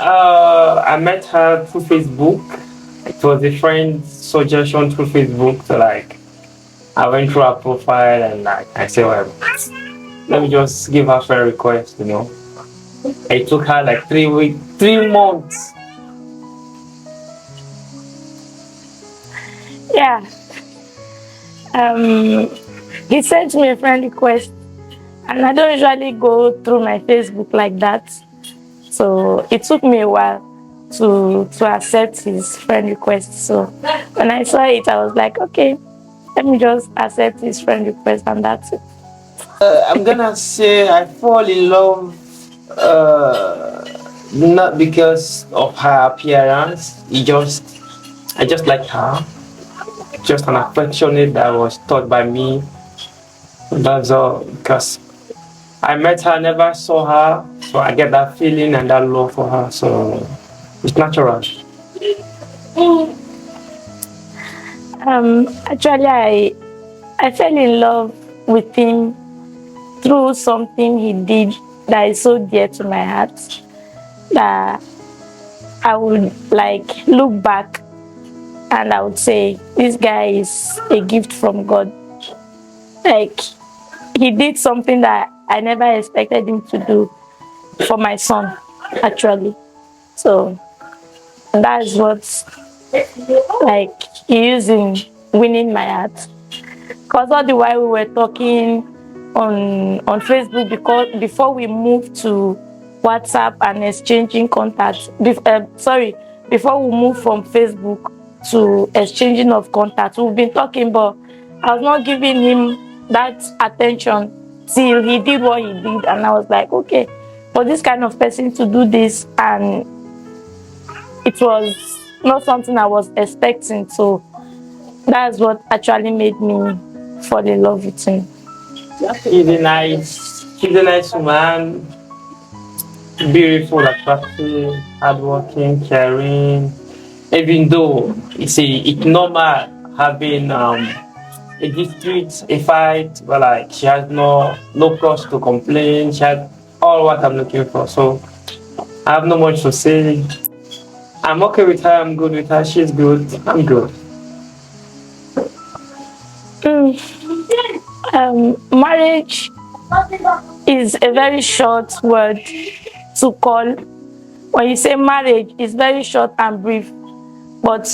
I met her through Facebook. It was a friend's suggestion through Facebook. So like, I went through her profile and like I said, well, let me just give her friend request. It took her like 3 weeks, 3 months. Yeah. Um, he sent me a friend request, and I don't usually go through my Facebook like that. So it took me a while to accept his friend request. So when I saw it, I was like, okay, let me just accept his friend request, and that's it. I'm gonna say I fall in love not because of her appearance. I just like her. Just an affectionate that was taught by me. That's all. Because I met her, never saw her, so I get that feeling and that love for her. So it's natural. Actually, I fell in love with him through something he did that is so dear to my heart that I would like look back and I would say this guy is a gift from God. Like he did something that I never expected him to do for my son, actually. So that's what like he used in winning my heart. Because all the while we were talking on Facebook, because before we moved to WhatsApp and exchanging contacts, before we moved from Facebook to exchanging of contacts, we've been talking, but I was not giving him that attention till he did what he did, and I was like, okay, for this kind of person to do this, and it was not something I was expecting. So that's what actually made me fall in love with him. He's a nice woman, beautiful, attractive, hardworking, caring. Even though it's normal having a dispute, a fight, but like she has no cause to complain. She has all what I'm looking for. So I have no much to say. I'm okay with her. I'm good with her. She's good. I'm good. Marriage is a very short word to call. When you say marriage, it's very short and brief. But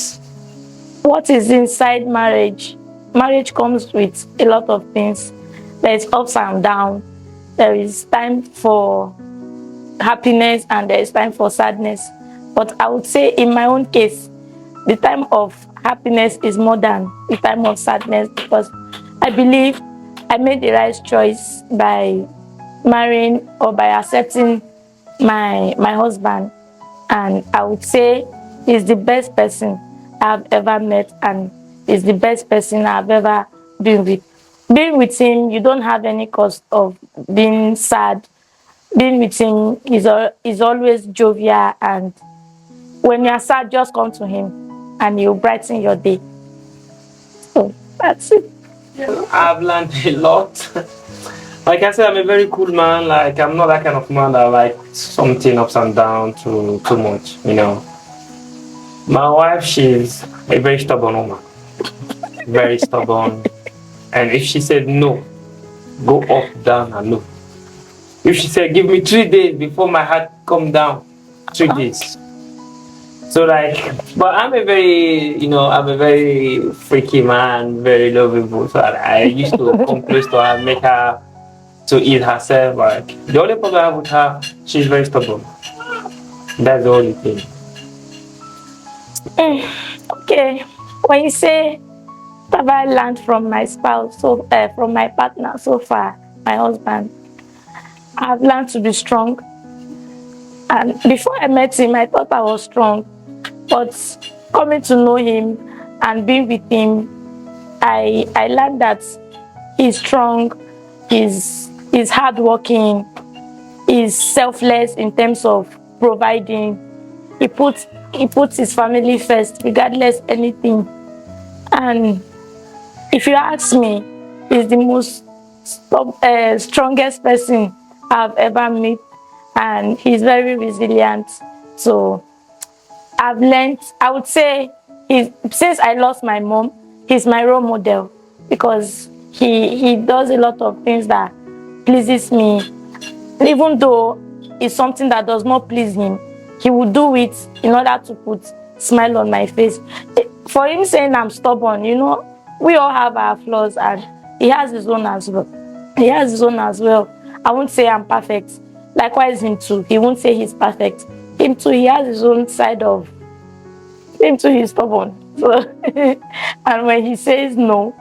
what is inside marriage? Marriage comes with a lot of things. There is ups and downs. There is time for happiness and there is time for sadness. But I would say in my own case, the time of happiness is more than the time of sadness, because I believe I made the right choice by marrying or by accepting my husband, and I would say he's the best person I've ever met, and he's the best person I've ever been with. Being with him, you don't have any cause of being sad. Being with him is always jovial, and when you're sad, just come to him and he'll brighten your day. So that's it. I've learned a lot. Like I said, I'm a very cool man. Like I'm not that kind of man that like something ups and down too much. My wife, she's a very stubborn woman. Very stubborn. And if she said no, go up, down, and no. If she said give me 3 days before my heart come down, 3 days. So like, but I'm a very freaky man, very lovable. So I used to come close to her, make her to eat herself. Like the only problem I have with her, she's very stubborn. That's the only thing. Okay, when you say what have I learned from my spouse, from my partner so far, my husband, I've learned to be strong. And before I met him, I thought I was strong, but coming to know him and being with him, I learned that he's strong, he's hardworking, he's selfless in terms of providing. He puts his family first, regardless anything. And if you ask me, he's the most strongest person I've ever met, and he's very resilient. So I've learned, I would say, since I lost my mom, he's my role model because he does a lot of things that pleases me. Even though it's something that does not please him, he will do it in order to put smile on my face. For him saying I'm stubborn, we all have our flaws and he has his own as well. He has his own as well. I won't say I'm perfect. Likewise him too. He won't say he's perfect. Him too, he has his own side of him too, he's stubborn. So and when he says no,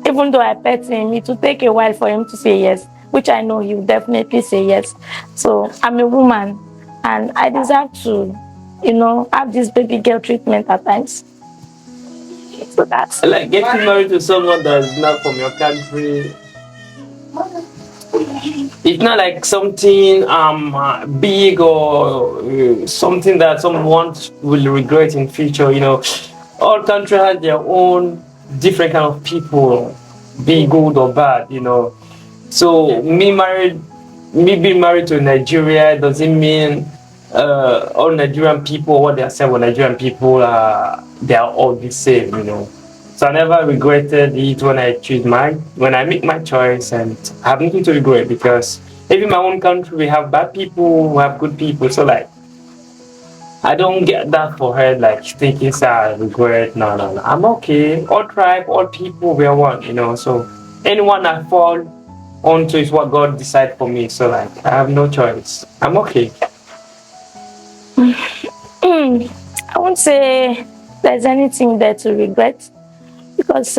even though I pet him, it will take a while for him to say yes, which I know he will definitely say yes. So I'm a woman and I deserve to, have this baby girl treatment at times. So that's Like getting married to someone that is not from your country. It's not like something big or something that someone will regret in future. All countries have their own different kind of people, be good or bad. So me being married to Nigeria doesn't mean all Nigerian people, what they say, Nigerian people they are all the same. So I never regretted it when I make my choice, and I have nothing to regret because even in my own country we have bad people, we have good people. So like I don't get that for her like thinking I regret. No, no, no. I'm okay. All tribe, all people, we are one. So anyone I fall onto is what God decide for me. So like I have no choice. I'm okay. I won't say there's anything there to regret because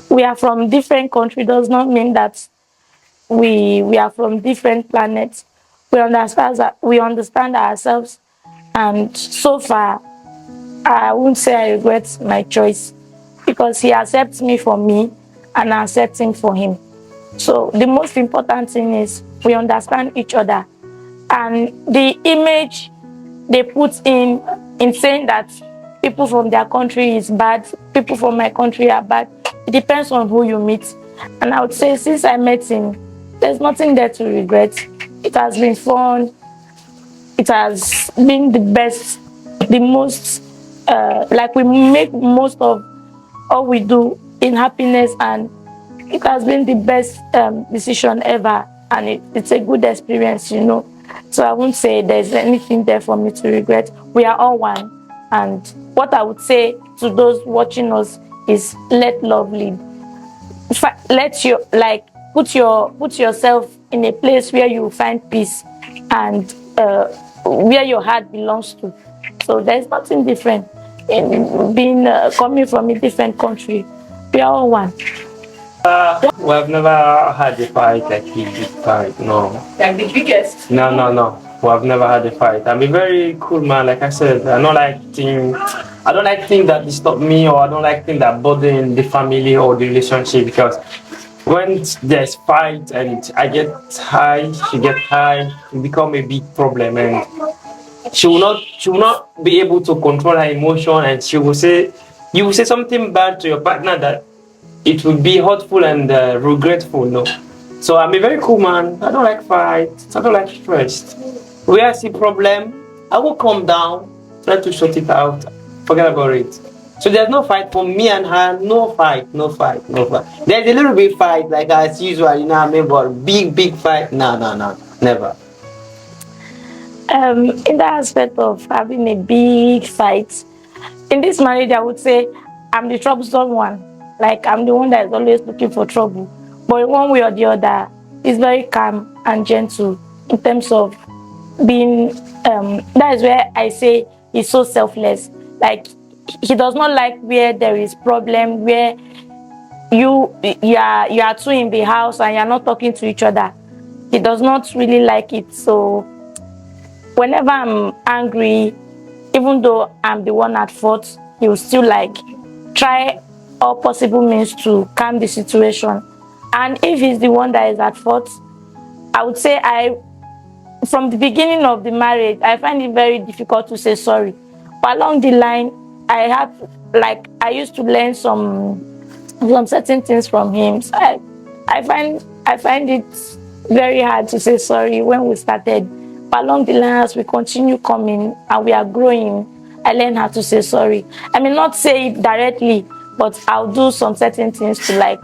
we are from different countries does not mean that we are from different planets. We understand ourselves, and so far I won't say I regret my choice because he accepts me for me and I accept him for him. So the most important thing is we understand each other, and the image they put in saying that people from their country is bad, people from my country are bad. It depends on who you meet. And I would say since I met him, there's nothing there to regret. It has been fun. It has been the best, the most, like we make most of all we do in happiness, and it has been the best decision ever, and it's a good experience. So I won't say there's anything there for me to regret. We are all one, and what I would say to those watching us is let love lead. Let your put yourself in a place where you find peace and where your heart belongs to. So there's nothing different in being coming from a different country. We are all one. We have never had a fight like a big fight. No. Like the biggest. No, no, no. We have never had a fight. I'm a very cool man. Like I said, I don't like things that disturb me, or I don't like things that bother in the family or the relationship, because when there's fight and I get high, she get high, it become a big problem, and she will not be able to control her emotion, and you will say something bad to your partner that it will be hurtful and regretful. No. So I'm a very cool man. I don't like fights. I don't like stress. Where I see problem, I will calm down, try to sort it out, forget about it. So there's no fight for me and her. No fight, no fight, no fight. There's a little bit fight like as usual, what I mean, but big fight, no, never. In the aspect of having a big fight in this marriage, I would say I'm the troublesome one. Like I'm the one that is always looking for trouble. But in one way or the other, he's very calm and gentle in terms of being. That is where I say he's so selfless. Like he does not like where there is problem, where you are two in the house and you're not talking to each other. He does not really like it. So whenever I'm angry, even though I'm the one at fault, he will still like try all possible means to calm the situation. And if he's the one that is at fault, I would say from the beginning of the marriage, I find it very difficult to say sorry. But along the line, I used to learn some certain things from him. So I find it very hard to say sorry when we started. along the line, as we continue coming and we are growing, I learn how to say sorry. I may not say it directly, but I'll do some certain things to like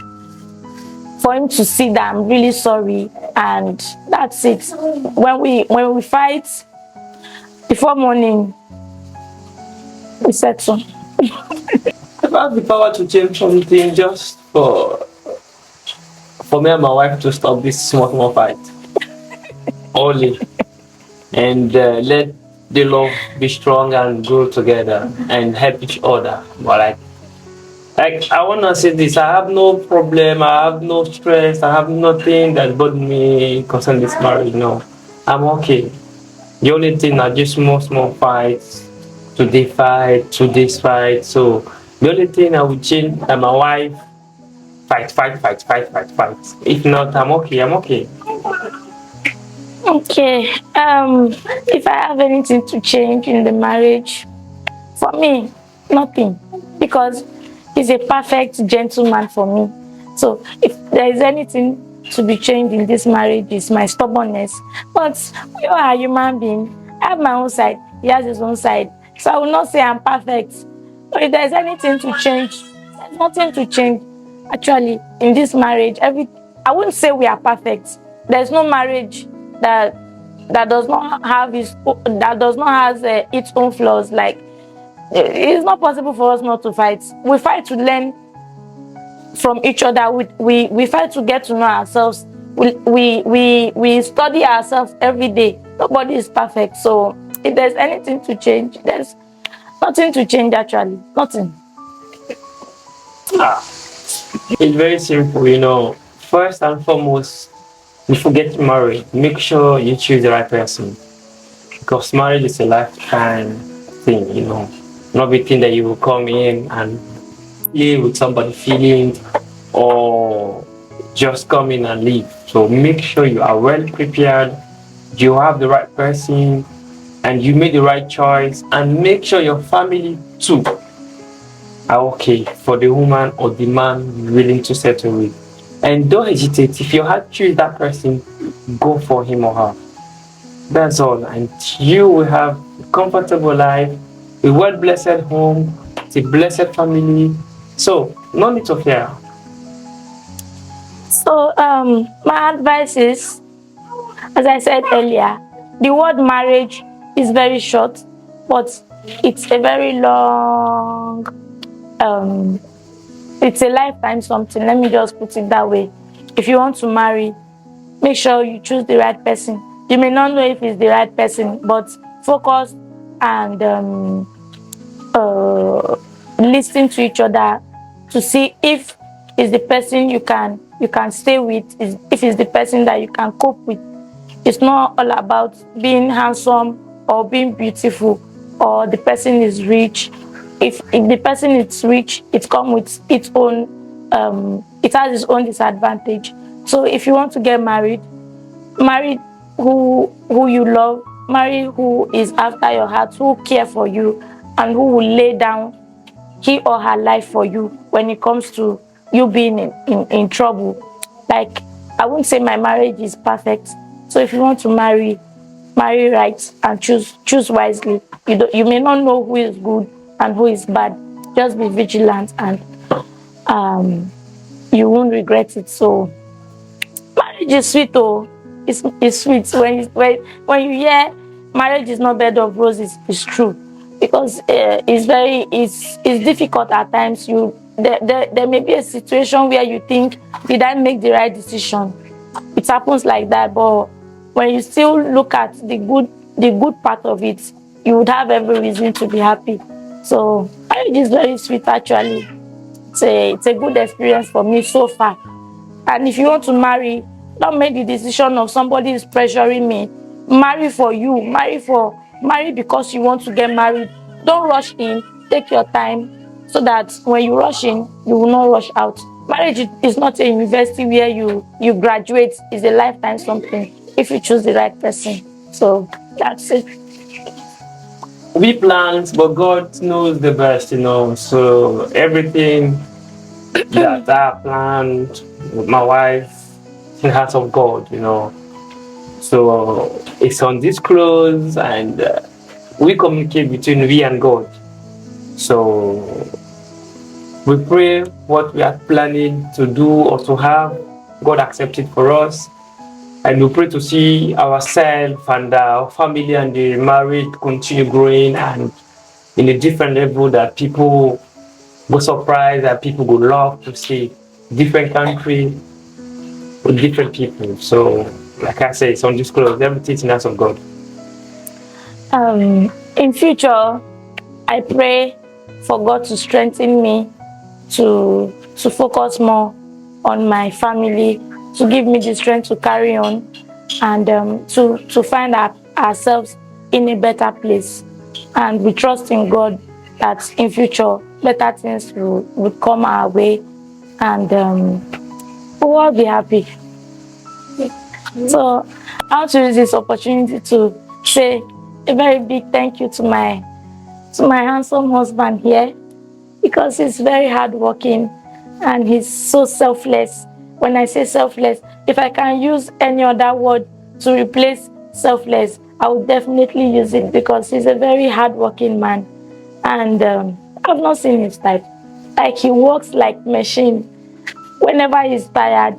for him to see that I'm really sorry, and that's it. When we fight before morning, we settle. If I have the power to change something just for me and my wife to stop this small fight, only, and let the love be strong and grow together and help each other. But like I wanna say this, I have no problem, I have no stress, I have nothing that bothers me concerning this marriage. No, I'm okay. The only thing are just small fights, today fight, today's fight. So the only thing I would change and my wife fight. If not, I'm okay. I'm okay. Okay. If I have anything to change in the marriage, for me, nothing, because he's a perfect gentleman for me. So if there is anything to be changed in this marriage, is my stubbornness. But we all are human beings. I have my own side. He has his own side. So I will not say I'm perfect. But if there's anything to change, there's nothing to change. Actually, in this marriage, I wouldn't say we are perfect. There's no marriage that does not have its own flaws. Like, it's not possible for us not to fight. We fight to learn from each other. We fight to get to know ourselves. We study ourselves every day. Nobody is perfect. So if there's anything to change, there's nothing to change. Actually, nothing. Ah, it's very simple. First and foremost, before getting married, make sure you choose the right person, because marriage is a lifetime thing. Not everything that you will come in and play with somebody's feelings or just come in and leave. So make sure you are well prepared, you have the right person, and you made the right choice, and make sure your family too are okay for the woman or the man you're willing to settle with. And don't hesitate. If your heart choose that person, go for him or her. That's all. And you will have a comfortable life, a well blessed home, a blessed family. So no need to fear. So my advice is, as I said earlier, the word marriage is very short, but it's a very long, it's a lifetime something. Let me just put it that way. If you want to marry, make sure you choose the right person. You may not know if it's the right person, but focus and listen to each other to see if it's the person you can stay with, if it's the person that you can cope with. It's not all about being handsome or being beautiful or the person is rich. If the person is rich, it comes with its own it has its own disadvantage. So if you want to get married, marry who you love, marry who is after your heart, who care for you, and who will lay down he or her life for you when it comes to you being in trouble. Like, I won't say my marriage is perfect. So if you want to marry right and choose wisely. You may not know who is good and who is bad. Just be vigilant, and you won't regret it. So marriage is sweet, oh, it's sweet. When you hear marriage is not bed of roses, it's true, because it's difficult at times. There may be a situation where you think, did I make the right decision? It happens like that, but when you still look at the good part of it, you would have every reason to be happy. So marriage is very sweet, actually. It's a good experience for me so far. And if you want to marry, don't make the decision of somebody is pressuring me. Marry for you. Marry because you want to get married. Don't rush in. Take your time, so that when you rush in, you will not rush out. Marriage is not a university where you graduate. It's a lifetime something if you choose the right person. So that's it. We planned, but God knows the best. So everything that I planned with my wife in the hands of God. So it's undisclosed, and we communicate between we and God. So we pray what we are planning to do or to have, God accept it for us. And we pray to see ourselves and our family and the marriage continue growing and in a different level that people go surprised, that people would love to see different country with different people. So, like I say, it's undisclosed. Everything's in the hands of God. In future, I pray for God to strengthen me to focus more on my family, to give me the strength to carry on, and to find ourselves in a better place. And we trust in God that in future better things will come our way, and we'll all be happy. So I want to use this opportunity to say a very big thank you to my handsome husband here, because he's very hardworking and he's so selfless. When I say selfless, if I can use any other word to replace selfless, I would definitely use it, because he's a very hardworking man, and I've not seen his type. Like, he works like machine. Whenever he's tired,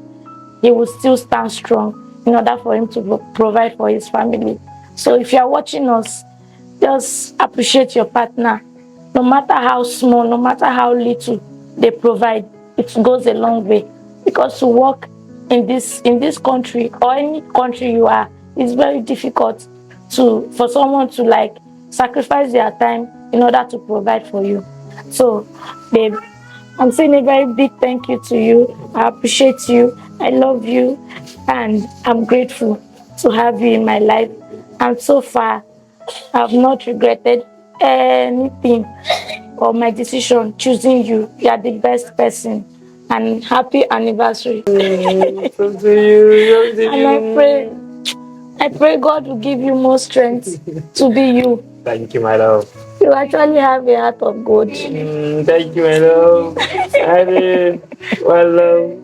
he will still stand strong in order for him to provide for his family. So if you are watching us, just appreciate your partner. No matter how small, no matter how little they provide, it goes a long way. Because to work in this country, or any country you are, it's very difficult for someone to like sacrifice their time in order to provide for you. So, babe, I'm saying a very big thank you to you. I appreciate you. I love you, and I'm grateful to have you in my life. And so far, I've not regretted anything or my decision choosing you. You are the best person. And happy anniversary. To you. And I pray God will give you more strength to be you. Thank you, my love. You actually have a heart of gold. Thank you, my love. I mean, my love.